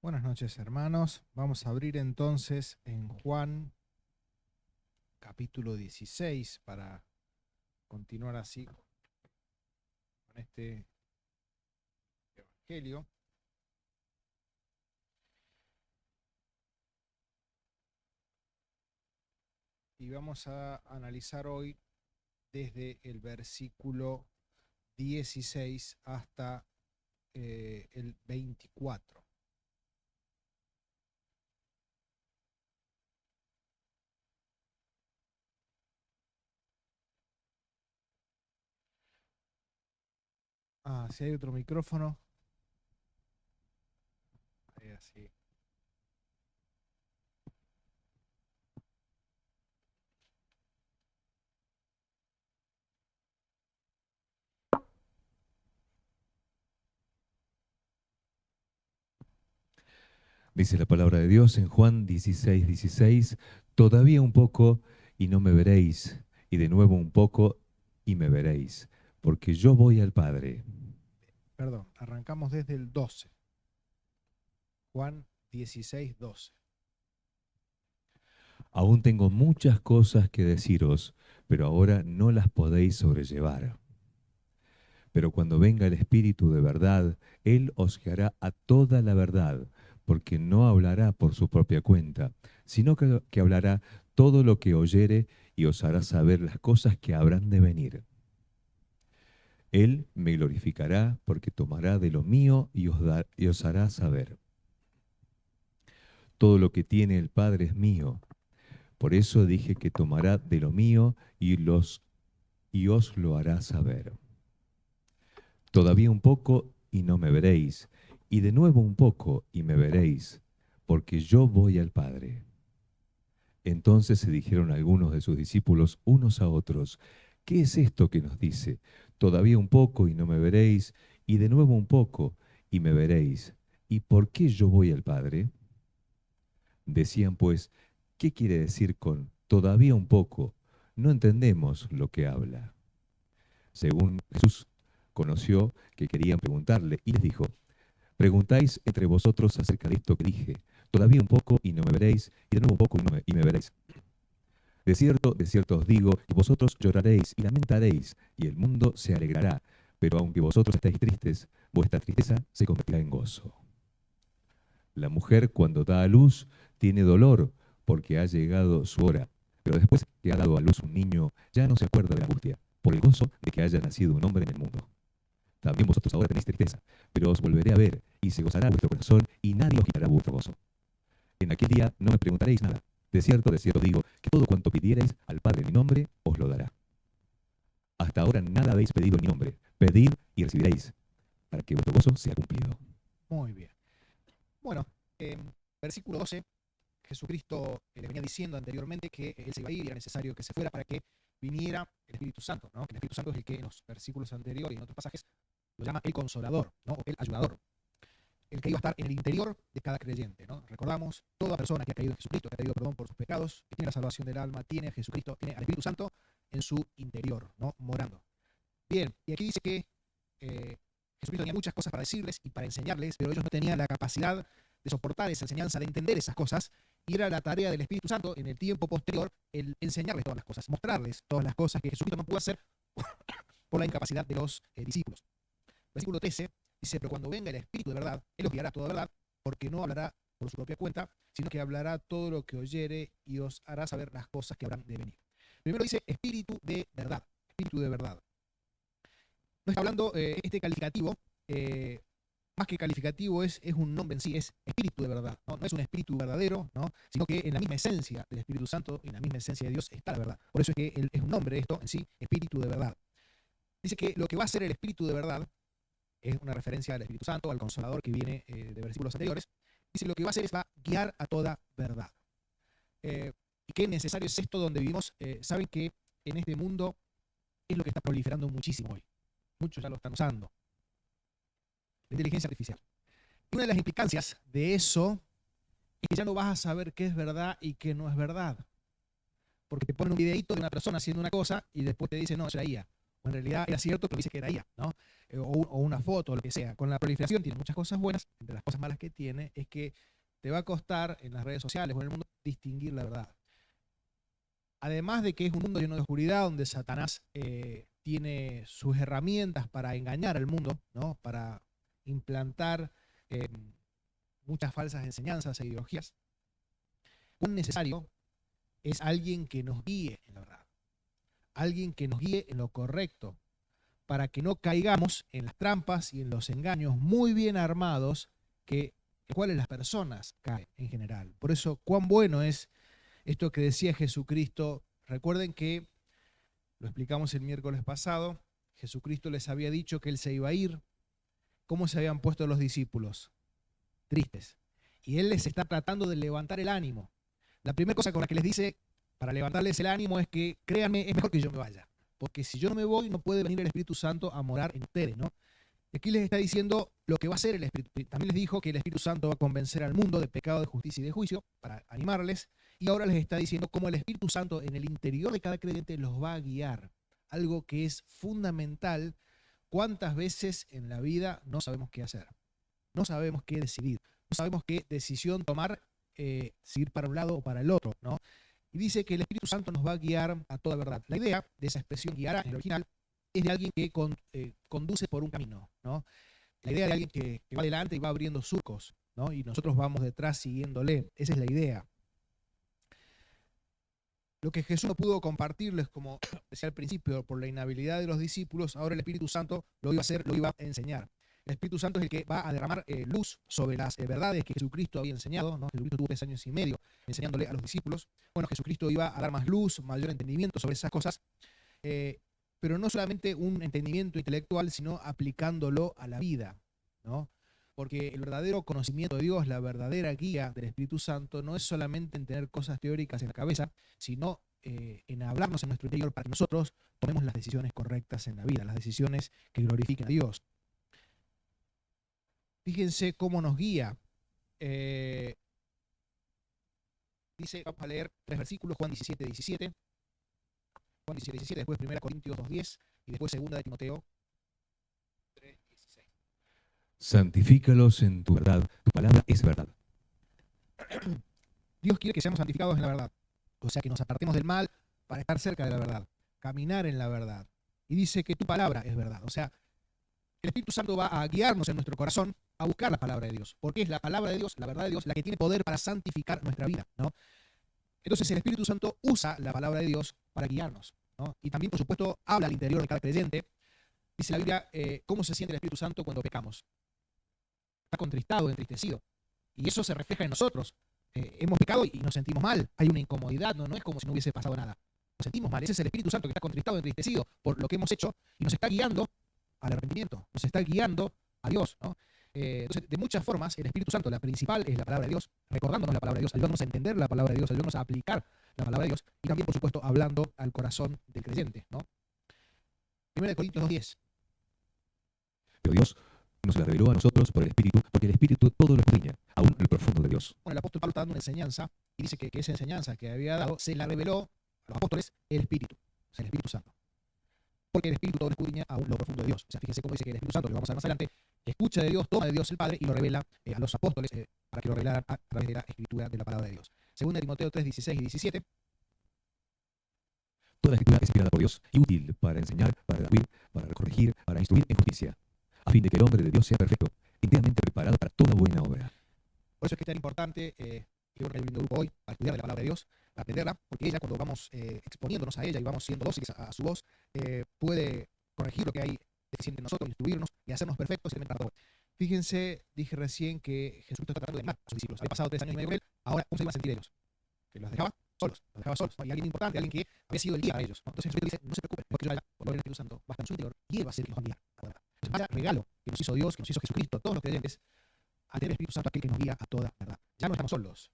Buenas noches, hermanos. Vamos a abrir entonces en Juan capítulo 16 para continuar así con este evangelio. Y vamos a analizar hoy desde el versículo 16 hasta el 24. Si hay otro micrófono. Ahí así. Dice la palabra de Dios en Juan 16:16, todavía un poco y no me veréis, y de nuevo un poco y me veréis, porque yo voy al Padre. Perdón, arrancamos desde el 12. Juan 16, 12. Aún tengo muchas cosas que deciros, pero ahora no las podéis sobrellevar. Pero cuando venga el Espíritu de verdad, Él os guiará a toda la verdad, porque no hablará por su propia cuenta, sino que hablará todo lo que oyere y os hará saber las cosas que habrán de venir. Él me glorificará porque tomará de lo mío y os hará saber. Todo lo que tiene el Padre es mío. Por eso dije que tomará de lo mío y os lo hará saber. Todavía un poco y no me veréis, y de nuevo un poco y me veréis, porque yo voy al Padre. Entonces se dijeron algunos de sus discípulos unos a otros, ¿qué es esto que nos dice? Todavía un poco y no me veréis, y de nuevo un poco y me veréis. ¿Y por qué yo voy al Padre? Decían pues, ¿qué quiere decir con todavía un poco? No entendemos lo que habla. Según Jesús conoció que querían preguntarle y les dijo, preguntáis entre vosotros acerca de esto que dije, todavía un poco y no me veréis, y de nuevo un poco y me veréis. De cierto os digo, que vosotros lloraréis y lamentaréis, y el mundo se alegrará, pero aunque vosotros estáis tristes, vuestra tristeza se convertirá en gozo. La mujer cuando da a luz tiene dolor porque ha llegado su hora, pero después que ha dado a luz un niño, ya no se acuerda de la angustia, por el gozo de que haya nacido un hombre en el mundo. También vosotros ahora tenéis tristeza, pero os volveré a ver, y se gozará vuestro corazón, y nadie os quitará vuestro gozo. En aquel día no me preguntaréis nada. De cierto digo, que todo cuanto pidierais al Padre en mi nombre, os lo dará. Hasta ahora nada habéis pedido en mi nombre. Pedid y recibiréis, para que vuestro gozo sea cumplido. Muy bien. Bueno, versículo 12. Jesucristo le venía diciendo anteriormente que él se iba a ir y era necesario que se fuera para que viniera el Espíritu Santo, ¿no? Que el Espíritu Santo es el que en los versículos anteriores y en otros pasajes lo llama el Consolador, ¿no? O el Ayudador, el que iba a estar en el interior de cada creyente, ¿no? Recordamos, toda persona que ha caído en Jesucristo, que ha pedido perdón por sus pecados, que tiene la salvación del alma, tiene a Jesucristo, tiene al Espíritu Santo en su interior, ¿no? Morando. Bien, y aquí dice que Jesucristo tenía muchas cosas para decirles y para enseñarles, pero ellos no tenían la capacidad de soportar esa enseñanza, de entender esas cosas, y era la tarea del Espíritu Santo en el tiempo posterior el enseñarles todas las cosas, mostrarles todas las cosas que Jesucristo no pudo hacer por la incapacidad de los discípulos. Versículo 13 dice, pero cuando venga el Espíritu de verdad, Él os guiará a toda verdad, porque no hablará por su propia cuenta, sino que hablará todo lo que oyere y os hará saber las cosas que habrán de venir. Primero dice Espíritu de verdad, Espíritu de verdad. No está hablando este calificativo, más que calificativo es un nombre en sí, es espíritu de verdad, ¿no? No es un espíritu verdadero, ¿no? Sino que en la misma esencia del Espíritu Santo, en la misma esencia de Dios está la verdad. Por eso es que es un nombre esto en sí, espíritu de verdad. Dice que lo que va a ser el espíritu de verdad es una referencia al Espíritu Santo, al Consolador que viene de versículos anteriores. Dice que lo que va a hacer es va a guiar a toda verdad. Y qué necesario es esto donde vivimos. Saben que en este mundo es lo que está proliferando muchísimo hoy. Muchos ya lo están usando. La inteligencia artificial. Y una de las implicancias de eso es que ya no vas a saber qué es verdad y qué no es verdad. Porque te ponen un videito de una persona haciendo una cosa y después te dicen, no, eso era IA. o en realidad era cierto, pero dice que era IA, ¿no? O una foto, o lo que sea. Con la proliferación tiene muchas cosas buenas. Entre las cosas malas que tiene es que te va a costar en las redes sociales o en el mundo distinguir la verdad. Además de que es un mundo lleno de oscuridad donde Satanás tiene sus herramientas para engañar al mundo, ¿no? Para implantar muchas falsas enseñanzas e ideologías. Un necesario es alguien que nos guíe en la verdad, alguien que nos guíe en lo correcto, para que no caigamos en las trampas y en los engaños muy bien armados en los cuales las personas caen en general. Por eso, cuán bueno es esto que decía Jesucristo. Recuerden que, lo explicamos el miércoles pasado, Jesucristo les había dicho que Él se iba a ir. ¿Cómo se habían puesto los discípulos? Tristes. Y Él les está tratando de levantar el ánimo. La primera cosa con la que les dice, para levantarles el ánimo, es que, créanme, es mejor que yo me vaya. Porque si yo no me voy, no puede venir el Espíritu Santo a morar en ustedes, ¿no? Y aquí les está diciendo lo que va a hacer el Espíritu. También les dijo que el Espíritu Santo va a convencer al mundo de pecado, de justicia y de juicio, para animarles. Y ahora les está diciendo cómo el Espíritu Santo en el interior de cada creyente los va a guiar. Algo que es fundamental. ¿Cuántas veces en la vida no sabemos qué hacer? No sabemos qué decidir. No sabemos qué decisión tomar, si ir para un lado o para el otro, ¿no? Y dice que el Espíritu Santo nos va a guiar a toda verdad. La idea de esa expresión guiará en el original es de alguien que conduce por un camino, ¿no? La idea de alguien que va adelante y va abriendo surcos, ¿no? Y nosotros vamos detrás siguiéndole. Esa es la idea. Lo que Jesús no pudo compartirles, como decía al principio, por la inhabilidad de los discípulos, ahora el Espíritu Santo lo iba a hacer, lo iba a enseñar. El Espíritu Santo es el que va a derramar luz sobre las verdades que Jesucristo había enseñado, ¿no? Jesucristo tuvo 3 años y medio enseñándole a los discípulos. Bueno, Jesucristo iba a dar más luz, mayor entendimiento sobre esas cosas, pero no solamente un entendimiento intelectual, sino aplicándolo a la vida, ¿no? Porque el verdadero conocimiento de Dios, la verdadera guía del Espíritu Santo, no es solamente en tener cosas teóricas en la cabeza, sino en hablarnos en nuestro interior para que nosotros tomemos las decisiones correctas en la vida, las decisiones que glorifiquen a Dios. Fíjense cómo nos guía. Dice, vamos a leer 3 versículos, Juan 17, 17. Juan 17, 17, después 1 Corintios 2, 10 y después 2 de Timoteo 3, 16. Santifícalos en tu verdad, tu palabra es verdad. Dios quiere que seamos santificados en la verdad. O sea, que nos apartemos del mal para estar cerca de la verdad, caminar en la verdad. Y dice que tu palabra es verdad. O sea, el Espíritu Santo va a guiarnos en nuestro corazón a buscar la palabra de Dios, porque es la palabra de Dios, la verdad de Dios, la que tiene poder para santificar nuestra vida, ¿no? Entonces el Espíritu Santo usa la palabra de Dios para guiarnos, ¿no? Y también, por supuesto, habla al interior de cada creyente. Dice la Biblia, ¿cómo se siente el Espíritu Santo cuando pecamos? Está contristado, entristecido. Y eso se refleja en nosotros. Hemos pecado y nos sentimos mal. Hay una incomodidad, no es como si no hubiese pasado nada. Nos sentimos mal. Ese es el Espíritu Santo que está contristado, entristecido por lo que hemos hecho y nos está guiando al arrepentimiento, nos está guiando a Dios, ¿no? Entonces, de muchas formas, el Espíritu Santo, la principal es la palabra de Dios, recordándonos la palabra de Dios, ayudándonos a entender la palabra de Dios, ayudándonos a aplicar la palabra de Dios y también, por supuesto, hablando al corazón del creyente, ¿no? 1 Corintios 2:10. Pero Dios nos la reveló a nosotros por el Espíritu, porque el Espíritu todo lo escudriña, aún en lo profundo de Dios. Bueno, el apóstol Pablo está dando una enseñanza y dice que esa enseñanza que había dado se la reveló a los apóstoles el Espíritu, o sea, el Espíritu Santo. Porque el Espíritu todo lo escudriña aún lo profundo de Dios. O sea, fíjense cómo dice que el Espíritu Santo, que vamos a ver más adelante, escucha de Dios, toma de Dios el Padre y lo revela a los apóstoles para que lo revelaran a través de la escritura de la palabra de Dios. 2 Timoteo 3, 16 y 17. Toda la Escritura es inspirada por Dios y útil para enseñar, para redarguir, para corregir, para instruir en justicia, a fin de que el hombre de Dios sea perfecto, enteramente preparado para toda buena obra. Por eso es que es tan importante, que hay un lindo grupo hoy para estudiar la palabra de Dios, para aprenderla, porque ella, cuando vamos exponiéndonos a ella y vamos siendo dóciles a su voz, puede corregir lo que hay deficiente en nosotros, instruirnos y hacernos perfectos y para todo. Fíjense, dije recién que Jesús está tratando de animar a sus discípulos. Había pasado 3 años y medio con él, ahora ¿cómo se iban a sentir ellos? Que los dejaba solos, ¿no? Y alguien importante, alguien que había sido el guía para ellos, ¿no? Entonces Jesús dice, no se preocupen, porque yo haga, cuando el Espíritu Santo va a estar en su interior y él va a ser el que nos va a guiar a la verdad. Entonces, vaya regalo que nos hizo Dios, que nos hizo Jesucristo, todos los creyentes, a tener el Espíritu Santo, aquel que nos guía a toda verdad. Ya no estamos solos.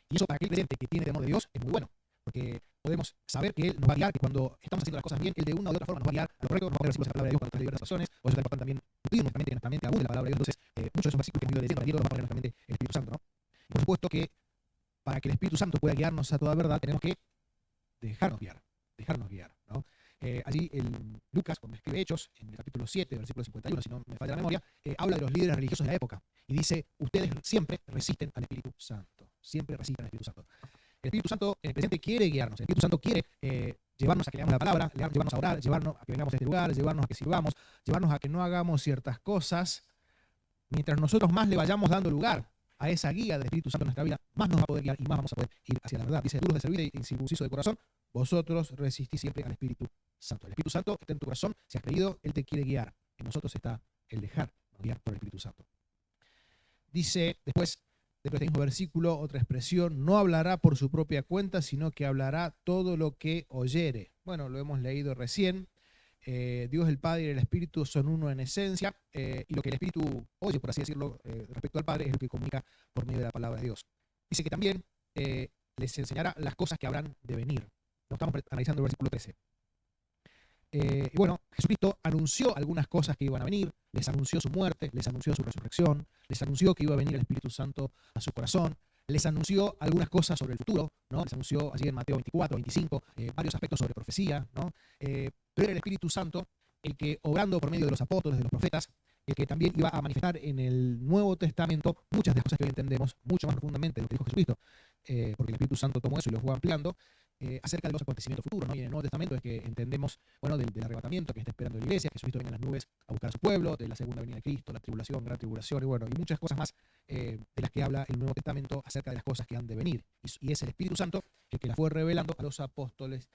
Y eso para aquel creyente que tiene temor de Dios es muy bueno, porque podemos saber que Él nos va a guiar, que cuando estamos haciendo las cosas bien, Él de una u otra forma nos va a guiar a lo correcto, nos va a poner versículos de la palabra de Dios cuando estamos diversas razones. Por eso es importante también nutrir nuestra mente aún de la palabra de Dios. Entonces, muchos de esos versículos que hemos ido leyendo, nos va a poner en nuestra mente el Espíritu Santo, ¿no? Y por supuesto que para que el Espíritu Santo pueda guiarnos a toda verdad, tenemos que dejarnos guiar, ¿no? Allí Lucas, cuando escribe Hechos, en el capítulo 7, versículo 51, si no me falla la memoria, habla de los líderes religiosos de la época. Y dice, ustedes siempre resisten al Espíritu Santo. Siempre resisten al Espíritu Santo. El Espíritu Santo en el presente quiere guiarnos. El Espíritu Santo quiere llevarnos a que leamos la palabra, llevarnos a orar, llevarnos a que vengamos a este lugar, llevarnos a que sirvamos, llevarnos a que no hagamos ciertas cosas. Mientras nosotros más le vayamos dando lugar a esa guía del Espíritu Santo en nuestra vida, más nos va a poder guiar y más vamos a poder ir hacia la verdad. Dice, duros de servir e incircuncisos de corazón, vosotros resistís siempre al Espíritu Santo. El Espíritu Santo está en tu corazón, si has creído, Él te quiere guiar. En nosotros está el dejarnos guiar por el Espíritu Santo. Dice después, dentro de este mismo versículo, otra expresión, no hablará por su propia cuenta, sino que hablará todo lo que oyere. Bueno, lo hemos leído recién. Dios el Padre y el Espíritu son uno en esencia, y lo que el Espíritu oye, por así decirlo, respecto al Padre, es lo que comunica por medio de la palabra de Dios. Dice que también les enseñará las cosas que habrán de venir. Lo estamos analizando el versículo 13. Y bueno, Jesucristo anunció algunas cosas que iban a venir, les anunció su muerte, les anunció su resurrección, les anunció que iba a venir el Espíritu Santo a su corazón, les anunció algunas cosas sobre el futuro, ¿no? Les anunció allí en Mateo 24, 25, varios aspectos sobre profecía, ¿no? Pero era el Espíritu Santo el que, obrando por medio de los apóstoles, de los profetas, el que también iba a manifestar en el Nuevo Testamento muchas de las cosas que hoy entendemos mucho más profundamente de lo que dijo Jesucristo, porque el Espíritu Santo tomó eso y lo fue ampliando, acerca de los acontecimientos futuros, ¿no? Y en el Nuevo Testamento es que entendemos, bueno, del arrebatamiento que está esperando la iglesia, que Jesucristo viene en las nubes a buscar a su pueblo, de la segunda venida de Cristo, la tribulación, gran tribulación, y bueno, y muchas cosas más de las que habla el Nuevo Testamento acerca de las cosas que han de venir. Y es el Espíritu Santo el que las fue revelando a los apóstoles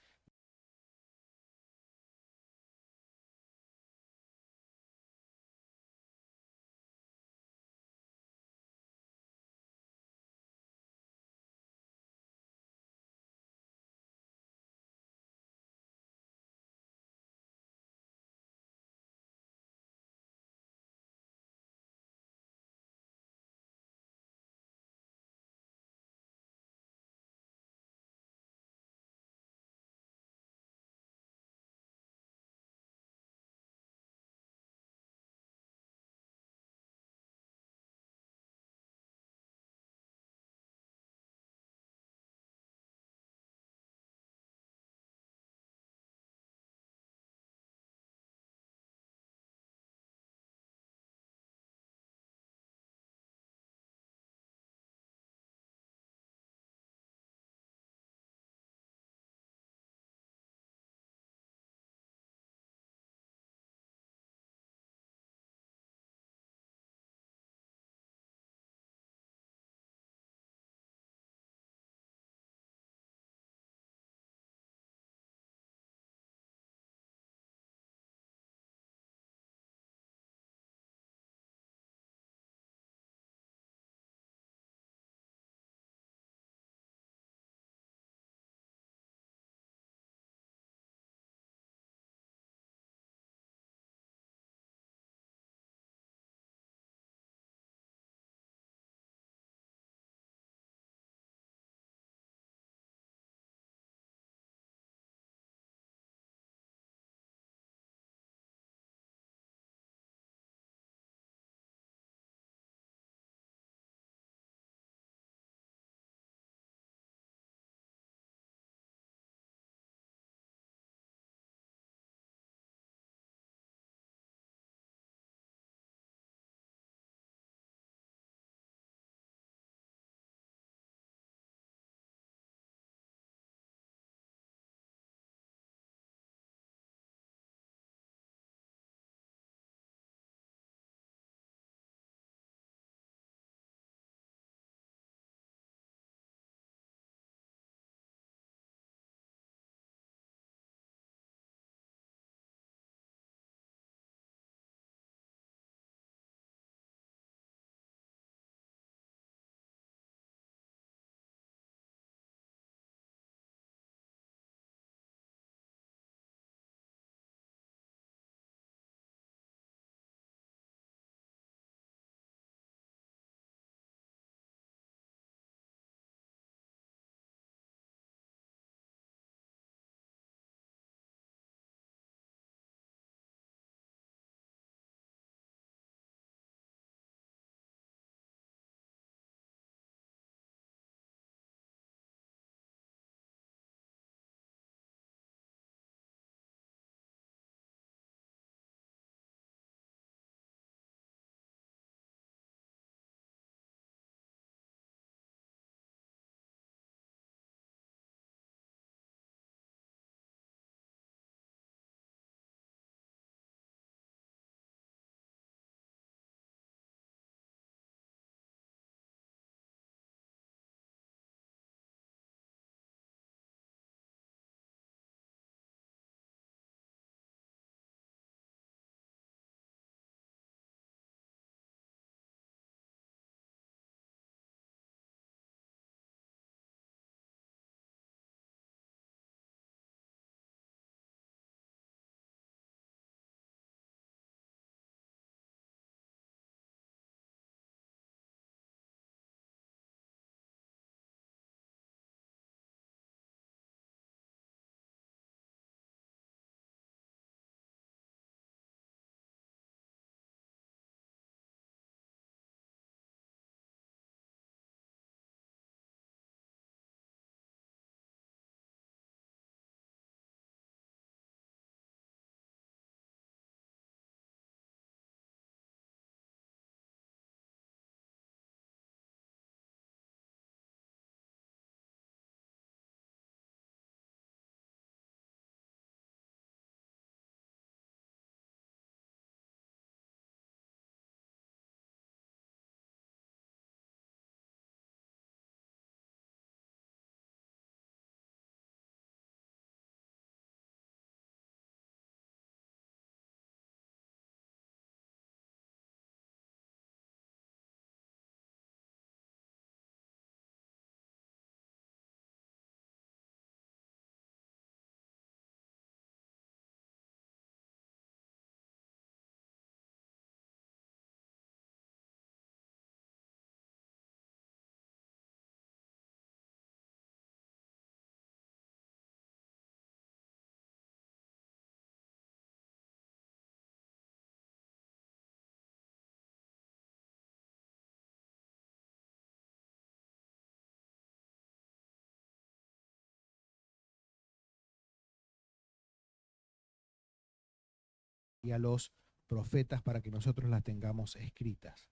y a los profetas para que nosotros las tengamos escritas.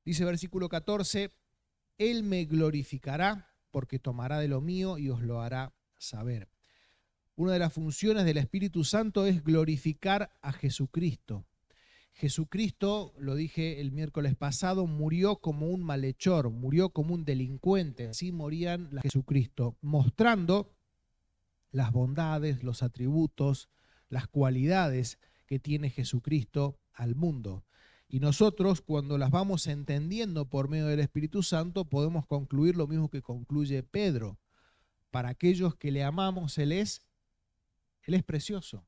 Dice versículo 14, Él me glorificará porque tomará de lo mío y os lo hará saber. Una de las funciones del Espíritu Santo es glorificar a Jesucristo. Jesucristo, lo dije el miércoles pasado, murió como un malhechor, murió como un delincuente. Así morían las de Jesucristo, mostrando las bondades, los atributos, las cualidades que tiene Jesucristo al mundo. Y nosotros, cuando las vamos entendiendo por medio del Espíritu Santo, podemos concluir lo mismo que concluye Pedro. Para aquellos que le amamos, Él es precioso.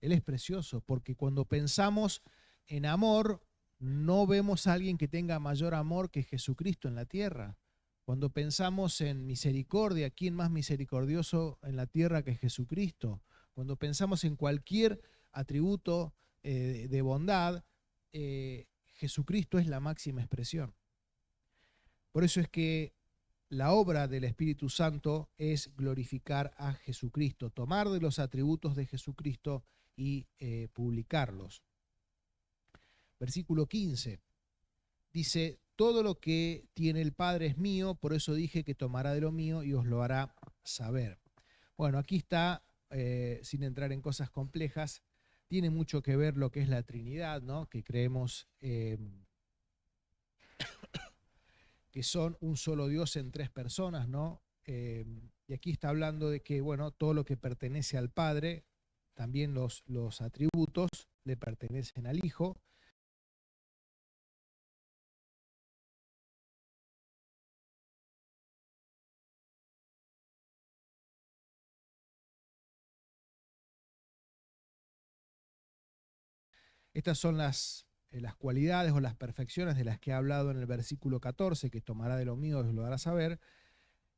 Él es precioso, porque cuando pensamos en amor, no vemos a alguien que tenga mayor amor que Jesucristo en la tierra. Cuando pensamos en misericordia, ¿quién más misericordioso en la tierra que Jesucristo? Cuando pensamos en cualquier atributo de bondad, Jesucristo es la máxima expresión. Por eso es que la obra del Espíritu Santo es glorificar a Jesucristo, tomar de los atributos de Jesucristo y publicarlos. Versículo 15 dice, todo lo que tiene el Padre es mío, por eso dije que tomará de lo mío y os lo hará saber. Bueno, aquí está, sin entrar en cosas complejas, tiene mucho que ver lo que es la Trinidad, ¿no? Que creemos que son un solo Dios en tres personas, ¿no? Y aquí está hablando de que, bueno, todo lo que pertenece al Padre, también los atributos le pertenecen al Hijo. Estas son las cualidades o las perfecciones de las que ha hablado en el versículo 14, que tomará de lo mío y os lo hará saber.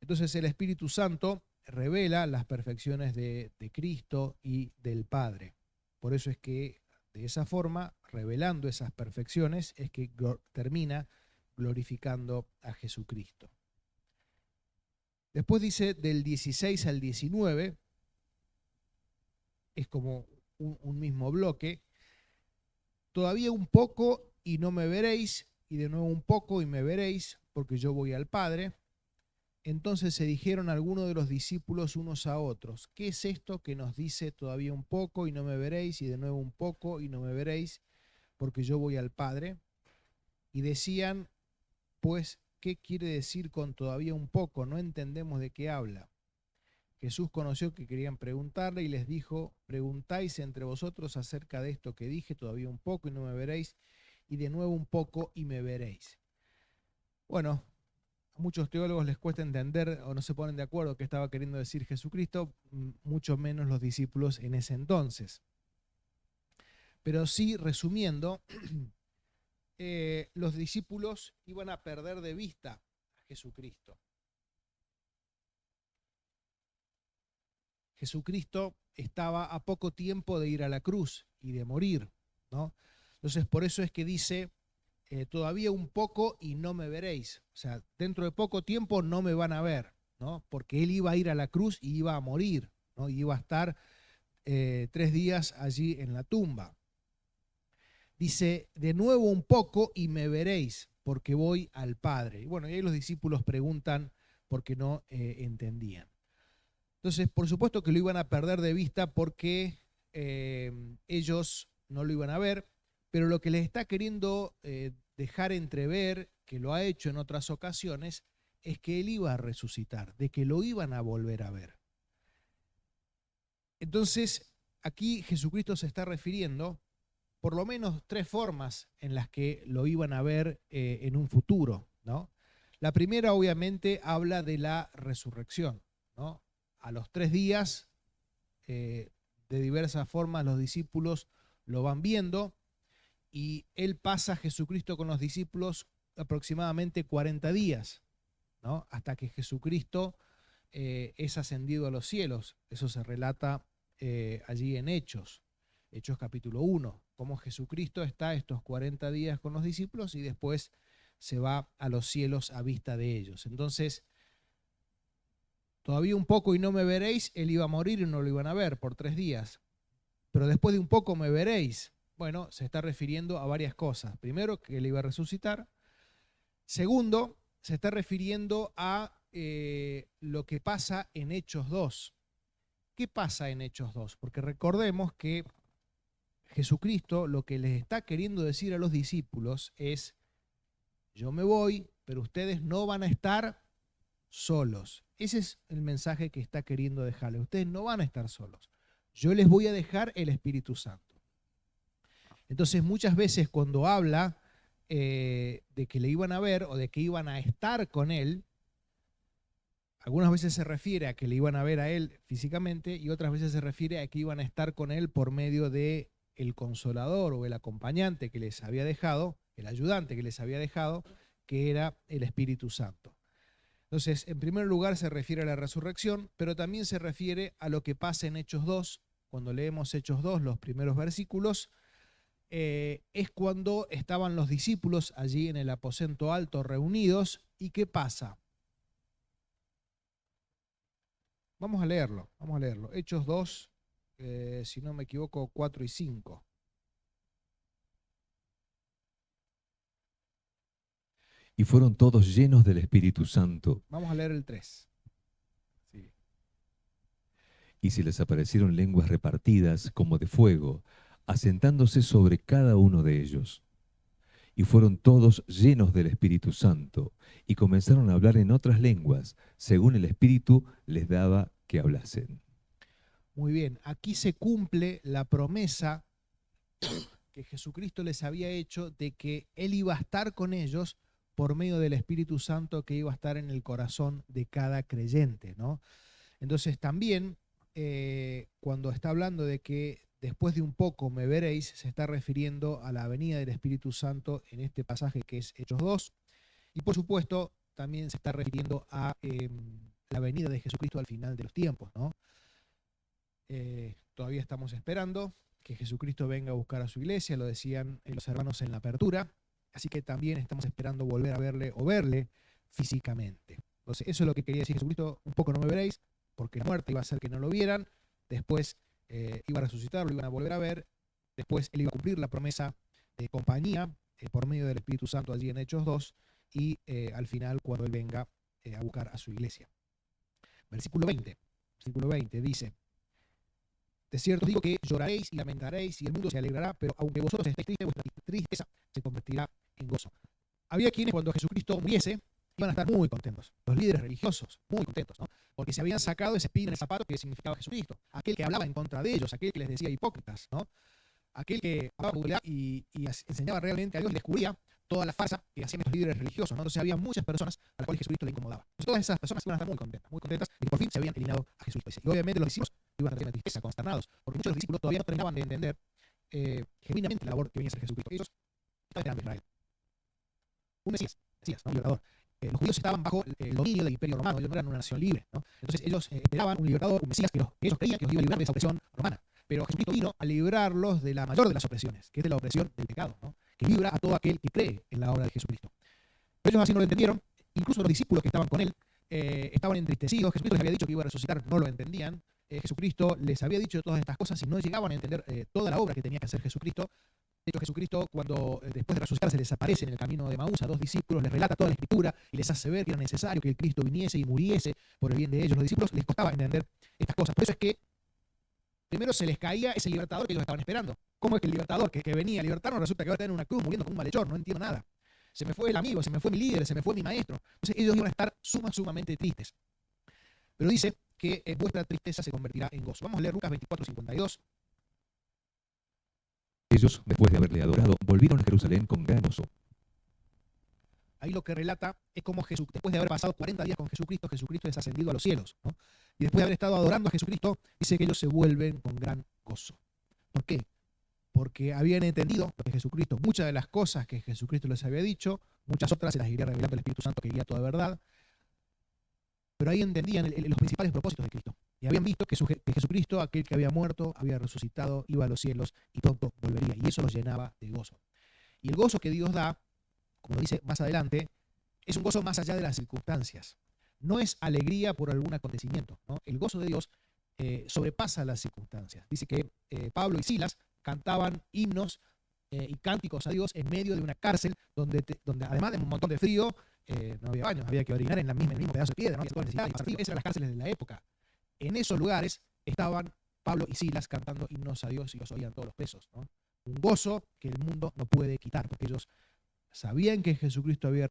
Entonces el Espíritu Santo revela las perfecciones de Cristo y del Padre. Por eso es que de esa forma, revelando esas perfecciones, es que termina glorificando a Jesucristo. Después dice del 16 al 19, es como un mismo bloque. Todavía un poco y no me veréis, y de nuevo un poco y me veréis, porque yo voy al Padre. Entonces se dijeron algunos de los discípulos unos a otros, ¿qué es esto que nos dice todavía un poco y no me veréis, y de nuevo un poco y no me veréis, porque yo voy al Padre? Y decían, pues, ¿qué quiere decir con todavía un poco? No entendemos de qué habla. Jesús conoció que querían preguntarle y les dijo, preguntáis entre vosotros acerca de esto que dije, todavía un poco y no me veréis, y de nuevo un poco y me veréis. Bueno, a muchos teólogos les cuesta entender o no se ponen de acuerdo qué estaba queriendo decir Jesucristo, mucho menos los discípulos en ese entonces. Pero sí, resumiendo, los discípulos iban a perder de vista a Jesucristo. Jesucristo estaba a poco tiempo de ir a la cruz y de morir, ¿no? Entonces, por eso es que dice, todavía un poco y no me veréis. O sea, dentro de poco tiempo no me van a ver, ¿no? Porque Él iba a ir a la cruz y iba a morir, ¿no? Y iba a estar 3 días allí en la tumba. Dice, de nuevo un poco y me veréis, porque voy al Padre. Y bueno, y ahí los discípulos preguntan porque no entendían. Entonces, por supuesto que lo iban a perder de vista porque ellos no lo iban a ver, pero lo que les está queriendo dejar entrever, que lo ha hecho en otras ocasiones, es que Él iba a resucitar, de que lo iban a volver a ver. Entonces, aquí Jesucristo se está refiriendo por lo menos 3 formas en las que lo iban a ver en un futuro, ¿no? La primera, obviamente, habla de la resurrección, ¿no? A los 3 días, de diversas formas, los discípulos lo van viendo y Él pasa, Jesucristo, con los discípulos aproximadamente 40 días, ¿no? Hasta que Jesucristo es ascendido a los cielos. Eso se relata allí en Hechos capítulo 1, cómo Jesucristo está estos 40 días con los discípulos y después se va a los cielos a vista de ellos. Entonces, todavía un poco y no me veréis, Él iba a morir y no lo iban a ver por 3 días. Pero después de un poco me veréis. Bueno, se está refiriendo a varias cosas. Primero, que él iba a resucitar. Segundo, se está refiriendo a lo que pasa en Hechos 2. ¿Qué pasa en Hechos 2? Porque recordemos que Jesucristo lo que les está queriendo decir a los discípulos es: yo me voy, pero ustedes no van a estar solos. Ese es el mensaje que está queriendo dejarles. Ustedes no van a estar solos. Yo les voy a dejar el Espíritu Santo. Entonces, muchas veces cuando habla de que le iban a ver o de que iban a estar con él, algunas veces se refiere a que le iban a ver a él físicamente y otras veces se refiere a que iban a estar con él por medio de el consolador o el acompañante que les había dejado, el ayudante que les había dejado, que era el Espíritu Santo. Entonces, en primer lugar se refiere a la resurrección, pero también se refiere a lo que pasa en Hechos 2. Cuando leemos Hechos 2, los primeros versículos, es cuando estaban los discípulos allí en el aposento alto reunidos. ¿Y qué pasa? Vamos a leerlo. Hechos 2, si no me equivoco, 4 y 5. Y fueron todos llenos del Espíritu Santo, Vamos a leer el 3. Sí. y se les aparecieron lenguas repartidas como de fuego, asentándose sobre cada uno de ellos. Y fueron todos llenos del Espíritu Santo, y comenzaron a hablar en otras lenguas, según el Espíritu les daba que hablasen. Muy bien, aquí se cumple la promesa que Jesucristo les había hecho de que Él iba a estar con ellos por medio del Espíritu Santo que iba a estar en el corazón de cada creyente, ¿no? Entonces también cuando está hablando de que después de un poco me veréis, se está refiriendo a la venida del Espíritu Santo en este pasaje que es Hechos 2, y por supuesto también se está refiriendo a la venida de Jesucristo al final de los tiempos, ¿no? Todavía estamos esperando que Jesucristo venga a buscar a su iglesia, lo decían los hermanos en la apertura, así que también estamos esperando volver a verle o verle físicamente. Entonces, eso es lo que quería decir Jesucristo: un poco no me veréis, porque la muerte iba a hacer que no lo vieran, después iba a resucitar, lo iban a volver a ver, después él iba a cumplir la promesa de compañía por medio del Espíritu Santo allí en Hechos 2, y al final cuando él venga a buscar a su iglesia. Versículo 20 dice: de cierto os digo que lloraréis y lamentaréis y el mundo se alegrará, pero aunque vosotros estéis tristes, vuestra tristeza se convertirá en gozo. Había quienes cuando Jesucristo muriese iban a estar muy contentos, los líderes religiosos, muy contentos, ¿no? Porque se habían sacado ese espina en el zapato que significaba Jesucristo, aquel que hablaba en contra de ellos, aquel que les decía hipócritas, ¿no? Aquel que hablaba y enseñaba realmente a Dios y descubría toda la farsa que hacían los líderes religiosos, ¿no? Entonces había muchas personas a las cuales Jesucristo le incomodaba. Entonces todas esas personas iban a estar muy contentas de que por fin se habían eliminado a Jesucristo. Y obviamente los discípulos iban a tener tristeza, consternados, porque muchos de los discípulos todavía no terminaban de entender genuinamente la labor que venía a hacer Jesucristo. Ellos estaban esperando a Israel. Un Mesías, ¿no? Un libertador. Los judíos estaban bajo el dominio del Imperio Romano, ellos no eran una nación libre, ¿no? Entonces ellos esperaban un libertador, un Mesías que ellos creían que los iba a liberar de esa opresión romana. Pero Jesucristo vino a librarlos de la mayor de las opresiones, que es de la opresión del pecado, ¿no? Que libra a todo aquel que cree en la obra de Jesucristo. Pero ellos así no lo entendieron, incluso los discípulos que estaban con él estaban entristecidos. Jesucristo les había dicho que iba a resucitar, no lo entendían. Jesucristo les había dicho todas estas cosas y no llegaban a entender toda la obra que tenía que hacer Jesucristo. De hecho, Jesucristo, cuando después de resucitar se les aparece en el camino de Maús a dos discípulos, les relata toda la Escritura y les hace ver que era necesario que el Cristo viniese y muriese por el bien de ellos. Los discípulos les costaba entender estas cosas. Por eso es que primero se les caía ese libertador que ellos estaban esperando. ¿Cómo es que el libertador que venía a libertarnos resulta que va a estar en una cruz muriendo como un malhechor? No entiendo nada. Se me fue el amigo, se me fue mi líder, se me fue mi maestro. Entonces ellos iban a estar sumamente tristes. Pero dice que vuestra tristeza se convertirá en gozo. Vamos a leer Lucas 24:52. Ellos, después de haberle adorado, volvieron a Jerusalén con gran gozo. Ahí lo que relata es cómo Jesús, después de haber pasado 40 días con Jesucristo, Jesucristo es ascendido a los cielos, ¿no? Y después de haber estado adorando a Jesucristo, dice que ellos se vuelven con gran gozo. ¿Por qué? Porque habían entendido lo que Jesucristo, muchas de las cosas que Jesucristo les había dicho, muchas otras se las iría revelando el Espíritu Santo que guía toda verdad, pero ahí entendían los principales propósitos de Cristo. Y habían visto que Jesucristo, aquel que había muerto, había resucitado, iba a los cielos y pronto volvería. Y eso los llenaba de gozo. Y el gozo que Dios da, como dice más adelante, es un gozo más allá de las circunstancias. No es alegría por algún acontecimiento, ¿no? El gozo de Dios sobrepasa las circunstancias. Dice que Pablo y Silas cantaban himnos y cánticos a Dios en medio de una cárcel donde además de un montón de frío, no había baños, había que orinar en el mismo pedazo de piedra, no había toda necesidad de pasar frío. Esas eran las cárceles de la época. En esos lugares estaban Pablo y Silas cantando himnos a Dios y los oían todos los presos, ¿no? Un gozo que el mundo no puede quitar, porque ellos sabían que Jesucristo había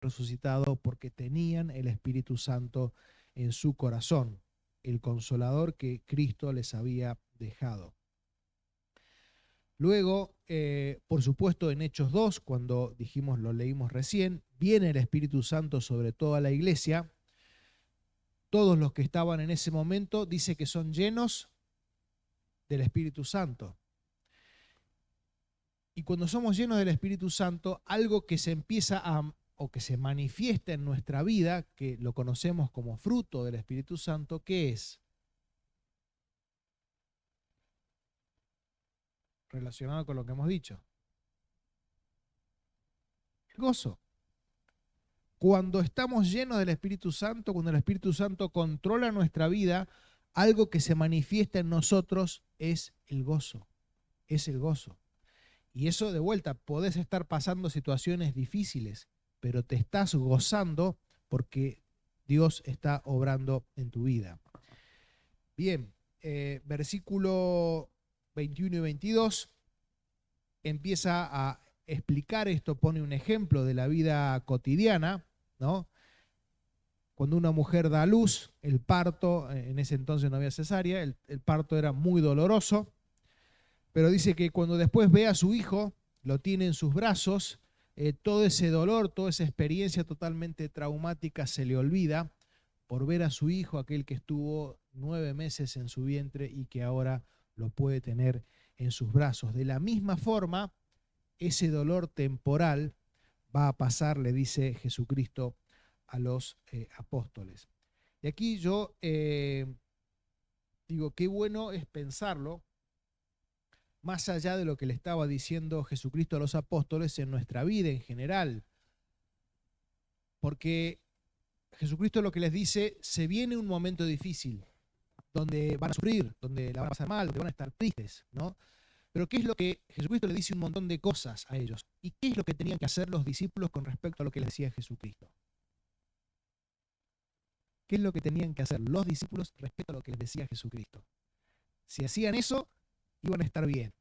resucitado porque tenían el Espíritu Santo en su corazón, el consolador que Cristo les había dejado. Luego, por supuesto, en Hechos 2, cuando dijimos, lo leímos recién, viene el Espíritu Santo sobre toda la iglesia. Todos los que estaban en ese momento dice que son llenos del Espíritu Santo. Y cuando somos llenos del Espíritu Santo, algo que se empieza o que se manifiesta en nuestra vida, que lo conocemos como fruto del Espíritu Santo, ¿qué es? Relacionado con lo que hemos dicho. El gozo. Cuando estamos llenos del Espíritu Santo, cuando el Espíritu Santo controla nuestra vida, algo que se manifiesta en nosotros es el gozo. Es el gozo. Y eso, de vuelta, podés estar pasando situaciones difíciles, pero te estás gozando porque Dios está obrando en tu vida. Bien, versículo 21 y 22 empieza a explicar esto, pone un ejemplo de la vida cotidiana, ¿no? Cuando una mujer da a luz, el parto, en ese entonces no había cesárea, el parto era muy doloroso, pero dice que cuando después ve a su hijo, lo tiene en sus brazos, todo ese dolor, toda esa experiencia totalmente traumática se le olvida por ver a su hijo, aquel que estuvo 9 meses en su vientre y que ahora lo puede tener en sus brazos. De la misma forma, ese dolor temporal va a pasar, le dice Jesucristo a los apóstoles. Y aquí yo digo, qué bueno es pensarlo, más allá de lo que le estaba diciendo Jesucristo a los apóstoles en nuestra vida en general. Porque Jesucristo lo que les dice, se viene un momento difícil, donde van a sufrir, donde la van a pasar mal, donde van a estar tristes, ¿no? Pero ¿qué es lo que Jesucristo le dice un montón de cosas a ellos? ¿Y qué es lo que tenían que hacer los discípulos con respecto a lo que les decía Jesucristo? ¿Qué es lo que tenían que hacer los discípulos respecto a lo que les decía Jesucristo? Si hacían eso, iban a estar bien.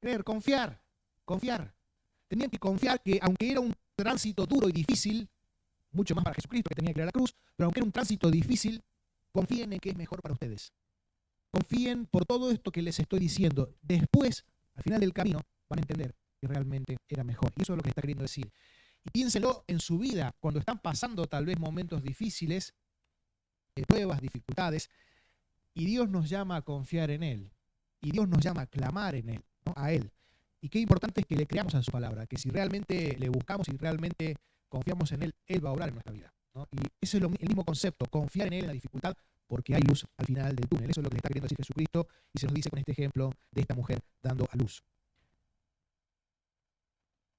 Creer, confiar. Tenían que confiar que aunque era un tránsito duro y difícil, mucho más para Jesucristo que tenía que ir a la cruz, pero aunque era un tránsito difícil, confíen en que es mejor para ustedes. Confíen por todo esto que les estoy diciendo. Después, al final del camino, van a entender que realmente era mejor. Y eso es lo que está queriendo decir. Y piénselo en su vida, cuando están pasando tal vez momentos difíciles, pruebas, dificultades, y Dios nos llama a confiar en Él. Y Dios nos llama a clamar en Él, ¿no? A Él. Y qué importante es que le creamos a su palabra, que si realmente le buscamos y realmente confiamos en Él, Él va a obrar en nuestra vida, ¿no? Y ese es el mismo concepto, confiar en Él en la dificultad, porque hay luz al final del túnel. Eso es lo que le está queriendo decir Jesucristo y se nos dice con este ejemplo de esta mujer dando a luz.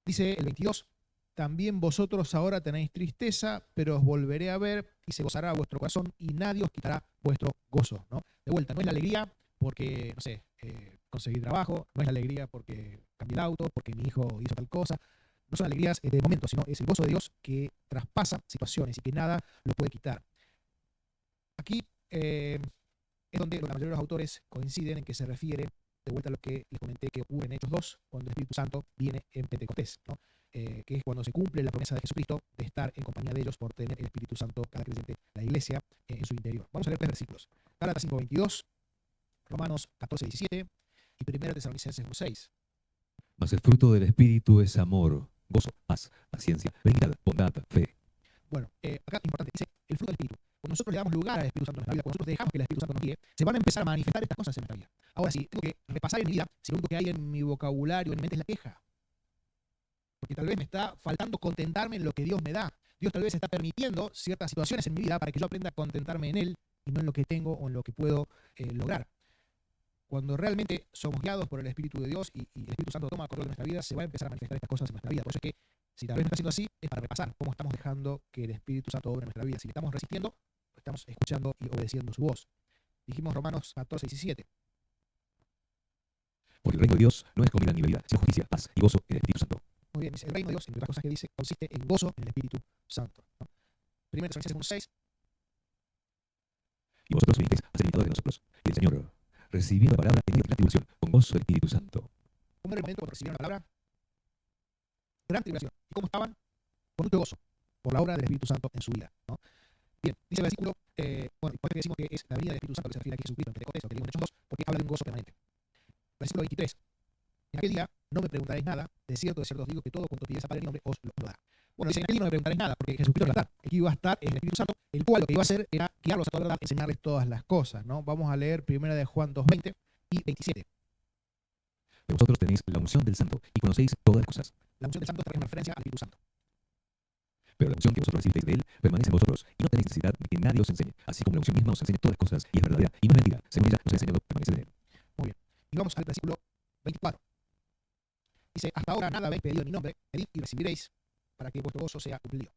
Dice el 22, también vosotros ahora tenéis tristeza, pero os volveré a ver y se gozará vuestro corazón y nadie os quitará vuestro gozo, ¿no? De vuelta, no es la alegría porque, no sé, conseguí trabajo, no es la alegría porque cambié el auto, porque mi hijo hizo tal cosa. No son alegrías de momento, sino es el gozo de Dios que traspasa situaciones y que nada lo puede quitar. Aquí es donde la mayoría de los autores coinciden en que se refiere de vuelta a lo que les comenté que ocurre en Hechos 2, cuando el Espíritu Santo viene en Pentecostés, ¿no? Que es cuando se cumple la promesa de Jesucristo de estar en compañía de ellos por tener el Espíritu Santo, cada creyente, la iglesia, en su interior. Vamos a leer 3 versículos. Gálatas 5:22, Romanos 14:17 y 1 Tesalonicenses 1:6. Mas el fruto del Espíritu es amor, gozo, paz, paciencia, benignidad, bondad, fe. Bueno, acá es importante, dice el fruto del Espíritu. Cuando nosotros le damos lugar al Espíritu Santo en nuestra vida, cuando nosotros dejamos que el Espíritu Santo nos guíe, se van a empezar a manifestar estas cosas en nuestra vida. Ahora, si tengo que repasar en mi vida, si lo único que hay en mi vocabulario, en mi mente es la queja, porque tal vez me está faltando contentarme en lo que Dios me da. Dios tal vez está permitiendo ciertas situaciones en mi vida para que yo aprenda a contentarme en Él y no en lo que tengo o en lo que puedo lograr. Cuando realmente somos guiados por el Espíritu de Dios y el Espíritu Santo toma control de nuestra vida, se van a empezar a manifestar estas cosas en nuestra vida. Por eso es que, si tal vez no está siendo así, es para repasar cómo estamos dejando que el Espíritu Santo obre en nuestra vida. Si le estamos resistiendo, estamos escuchando y obedeciendo su voz. Dijimos Romanos 14:17. Porque el reino de Dios no es comida ni bebida, sino justicia, paz y gozo en el Espíritu Santo. Muy bien, dice el reino de Dios, entre otras cosas que dice, consiste en gozo en el Espíritu Santo, ¿no? 1 Tesalonicenses 1:6. Y vosotros vinisteis a ser imitadores de nosotros, y el Señor, recibiendo la palabra en medio de la tribulación, con gozo del Espíritu Santo. ¿Cómo era el momento cuando recibieron la palabra? Gran tribulación. ¿Y cómo estaban? Con mucho gozo, por la obra del Espíritu Santo en su vida, ¿no? Bien, dice el versículo, bueno, por qué decimos que es la venida del Espíritu Santo que se refiere aquí a Jesucristo en Pentecostés, lo que leímos en Hechos 2, porque habla de un gozo permanente. Versículo 23. En aquel día no me preguntaréis nada, de cierto os digo que todo cuanto pides a Padre en mi nombre os lo dará. Bueno, dice, en aquel día no me preguntaréis nada, porque Jesucristo iba a estar. Aquí iba a estar el Espíritu Santo, el cual lo que iba a hacer era guiarlos a toda la verdad, enseñarles todas las cosas, ¿no? Vamos a leer 1 de Juan 2:20 y 27. Pero vosotros tenéis la unción del Santo y conocéis todas las cosas. La unción del Santo es una referencia al Espíritu Santo. Pero la unción que vosotros recibisteis de él permanece en vosotros, y no tenéis necesidad de que nadie os enseñe, así como la unción misma os enseña todas las cosas, y es verdadera, y no es mentira, según ella nos ha enseñado, permanece en él. Muy bien. Y vamos al versículo 24. Dice, hasta ahora nada habéis pedido en mi nombre, pedid y recibiréis, para que vuestro gozo sea cumplido.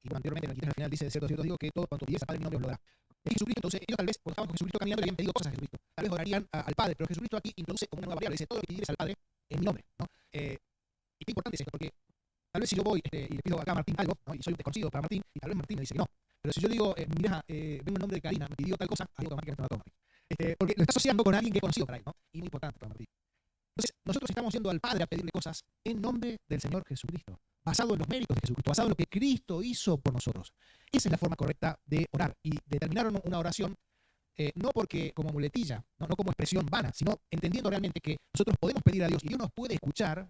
Y bueno, anteriormente en el 23 al final dice, de cierto os digo que todo cuanto pides a Padre en mi nombre os lo dará. Es Jesucristo, entonces ellos tal vez, cuando estaban con Jesucristo caminando, le habían pedido cosas a Jesucristo. Tal vez orarían al Padre, pero Jesucristo aquí introduce como una nueva variable, dice, todo lo que pidieres al Padre en mi nombre, ¿no? Y qué importante es esto, porque tal vez si yo voy y le pido acá a Martín algo, ¿no? Y soy un desconocido para Martín, y tal vez Martín me dice que no. Pero si yo digo, mira, vengo en nombre de Karina, me pidió tal cosa, ahí automáticamente me va a tomar. Porque lo está asociando con alguien que he conocido para él, ¿no? Y muy importante para Martín. Entonces, nosotros estamos yendo al Padre a pedirle cosas en nombre del Señor Jesucristo, basado en los méritos de Jesucristo, basado en lo que Cristo hizo por nosotros. Esa es la forma correcta de orar. Y determinar una oración no porque como muletilla, no como expresión vana, sino entendiendo realmente que nosotros podemos pedir a Dios y Dios nos puede escuchar,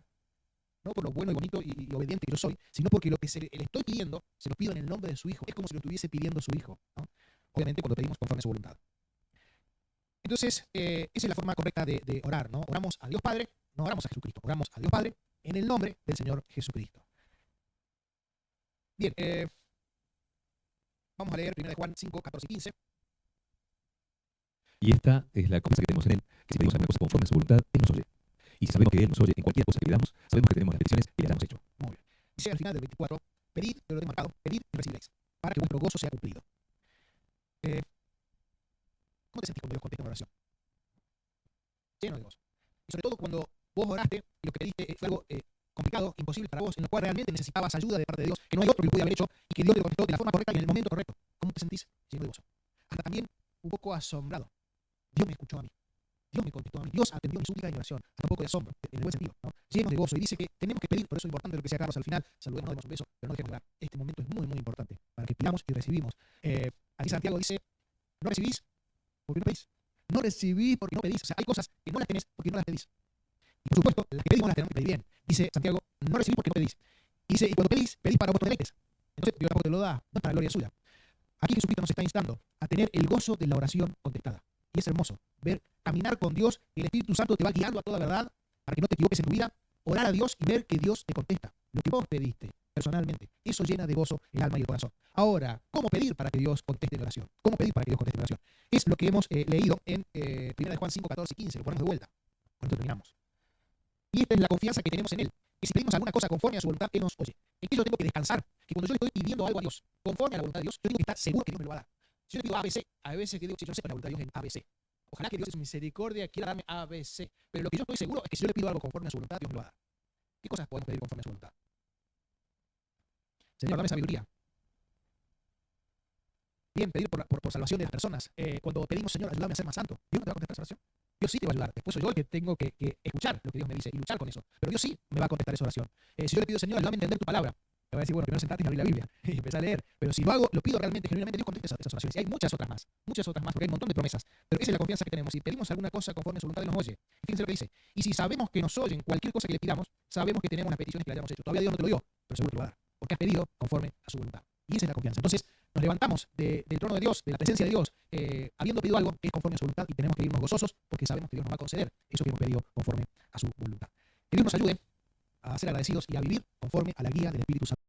no por lo bueno y bonito y obediente que yo soy, sino porque lo que le estoy pidiendo, se lo pido en el nombre de su Hijo. Es como si lo estuviese pidiendo su Hijo, ¿no? Obviamente cuando pedimos conforme a su voluntad. Entonces, esa es la forma correcta de orar, ¿no? Oramos a Dios Padre, no oramos a Jesucristo, oramos a Dios Padre en el nombre del Señor Jesucristo. Bien, vamos a leer 1 de Juan 5, 14 y 15. Y esta es la confianza que tenemos en él, que si pedimos alguna cosa conforme a su voluntad, él nos oye. Y si sabemos que él nos oye en cualquier cosa que pidamos, sabemos que tenemos las peticiones que le hayamos hecho. Muy bien. Dice al final del 24, pedid, pero lo he marcado, pedid y recibiréis, para que vuestro gozo sea cumplido. ¿Cómo te sentís cuando Dios contesta una oración? Lleno de gozo. Y sobre todo cuando vos oraste y lo que pediste fue algo complicado, imposible para vos, en lo cual realmente necesitabas ayuda de parte de Dios, que no hay otro que lo pudiera haber hecho y que Dios te contestó de la forma correcta y en el momento correcto. ¿Cómo te sentís? Lleno de gozo. Hasta también un poco asombrado. Dios me escuchó a mí. Dios me contestó a mí, Dios atendió mi súplica y mi oración, hasta un poco de asombro, en el buen sentido, ¿no? Llenos de gozo. Y dice que tenemos que pedir, por eso es importante lo que decía Carlos al final, saludemos, demos un beso, pero no dejemos de orar. Este momento es muy, muy importante para que pidamos y recibimos. Aquí Santiago dice, no recibís porque no pedís. No recibís porque no pedís. O sea, hay cosas que no las tenés porque no las pedís. Y por supuesto, las que pedimos las tenemos que pedir bien. Dice Santiago, no recibís porque no pedís. Y dice, y cuando pedís, pedís para vuestros deleites. Entonces Dios tampoco te lo da, no es para gloria suya. Aquí Jesucristo nos está instando a tener el gozo de la oración contestada. Y es hermoso ver caminar con Dios, y el Espíritu Santo te va guiando a toda verdad para que no te equivoques en tu vida, orar a Dios y ver que Dios te contesta lo que vos pediste personalmente. Eso llena de gozo el alma y el corazón. Ahora, ¿cómo pedir para que Dios conteste la oración? ¿Cómo pedir para que Dios conteste la oración? Es lo que hemos leído en 1 de Juan 5, 14 y 15. Lo ponemos de vuelta. Con esto terminamos. Y esta es la confianza que tenemos en Él. Que si pedimos alguna cosa conforme a su voluntad, Él nos oye. ¿En qué yo tengo que descansar? Que cuando yo le estoy pidiendo algo a Dios, conforme a la voluntad de Dios, yo tengo que estar seguro que Dios me lo va a dar. Si yo le pido ABC, a veces que digo, si yo no sé la voluntad de Dios en ABC. Ojalá que Dios en su misericordia quiera darme ABC. Pero lo que yo estoy seguro es que si yo le pido algo conforme a su voluntad, Dios me lo va a dar. ¿Qué cosas podemos pedir conforme a su voluntad? Señor, dame sabiduría. Bien, pedir por salvación de las personas. Cuando pedimos, Señor, ayúdame a ser más santo, Dios no te va a contestar esa oración. Dios sí te va a ayudar. Después soy yo el que tengo que escuchar lo que Dios me dice y luchar con eso. Pero Dios sí me va a contestar esa oración. Si yo le pido, Señor, ayúdame a entender tu palabra, me va a decir, bueno, primero sentarte y abrir la Biblia y empezar a leer. Pero si lo hago, lo pido realmente, genuinamente, Dios contesta esas oraciones. Y hay muchas otras más, porque hay un montón de promesas. Pero esa es la confianza que tenemos. Si pedimos alguna cosa conforme a su voluntad, Él nos oye. Y fíjense lo que dice. Y si sabemos que nos oyen cualquier cosa que le pidamos, sabemos que tenemos las peticiones que le hayamos hecho. Todavía Dios no te lo dio, pero seguro te lo va a dar. Porque has pedido conforme a su voluntad. Y esa es la confianza. Entonces, nos levantamos del trono de Dios, de la presencia de Dios, habiendo pedido algo que es conforme a su voluntad, y tenemos que irnos gozosos porque sabemos que Dios nos va a conceder eso que hemos pedido conforme a su voluntad. Que Dios nos ayude a ser agradecidos y a vivir conforme a la guía del Espíritu Santo.